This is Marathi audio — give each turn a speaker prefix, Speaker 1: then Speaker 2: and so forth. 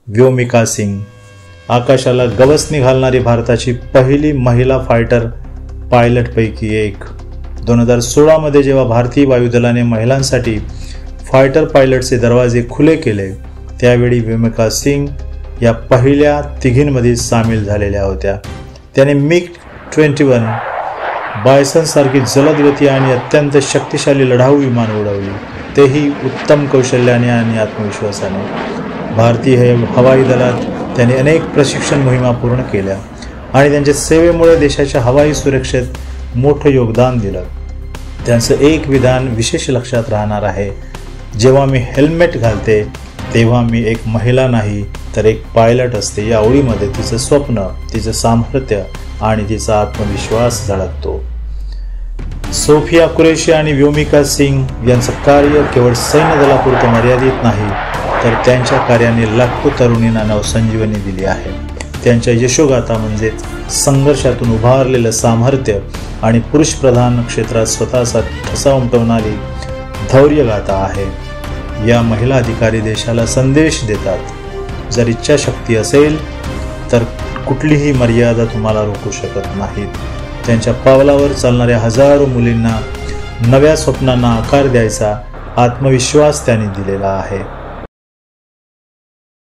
Speaker 1: व्योमिका सिंग, आकाशाला गवसणी घालणारी भारताची पहिली महिला फायटर पायलटपैकी एक. 2016 मध्ये जेव्हा भारतीय वायुदलाने महिलांसाठी फायटर पायलटचे दरवाजे खुले केले त्यावेळी व्योमिका सिंग या पहिल्या तिघींमध्ये सामील झालेल्या होत्या. त्याने MiG-21 बायसन सारखी जलदगती आणि अत्यंत शक्तिशाली लढाऊ विमान उडवली, तेही उत्तम कौशल्याने आणि आत्मविश्वासाने. भारतीय हवाई दलात त्यांनी अनेक प्रशिक्षण मोहिमा पूर्ण केल्या आणि त्यांच्या सेवेमुळे देशाच्या हवाई सुरक्षेत मोठं योगदान दिलं. त्यांचं एक विधान विशेष लक्षात राहणार आहे, जेव्हा मी हेल्मेट घालते तेव्हा मी एक महिला नाही तर एक पायलट असते. या ओळीमध्ये तिचं स्वप्न, तिचं सामर्थ्य आणि तिचा आत्मविश्वास झळकतो. सोफिया कुरेशी आणि व्योमिका सिंग यांचं कार्य केवळ सैन्य दलापुरतं मर्यादित नाही तर त्यांच्या कार्याने लाखो तरुणींना नवसंजीवनी दिली आहे. त्यांच्या यशोगाथा म्हणजेच संघर्षातून उभारलेलं सामर्थ्य आणि पुरुषप्रधान क्षेत्रात स्वतःचा ठसा उमटवणारी धैर्यगाथा आहे. या महिला अधिकारी देशाला संदेश देतात, जर इच्छाशक्ती असेल तर कुठलीही मर्यादा तुम्हाला रोखू शकत नाहीत. त्यांच्या पावलावर चालणाऱ्या हजारो मुलींना नव्या स्वप्नांना आकार द्यायचा आत्मविश्वास त्यांनी दिलेला आहे.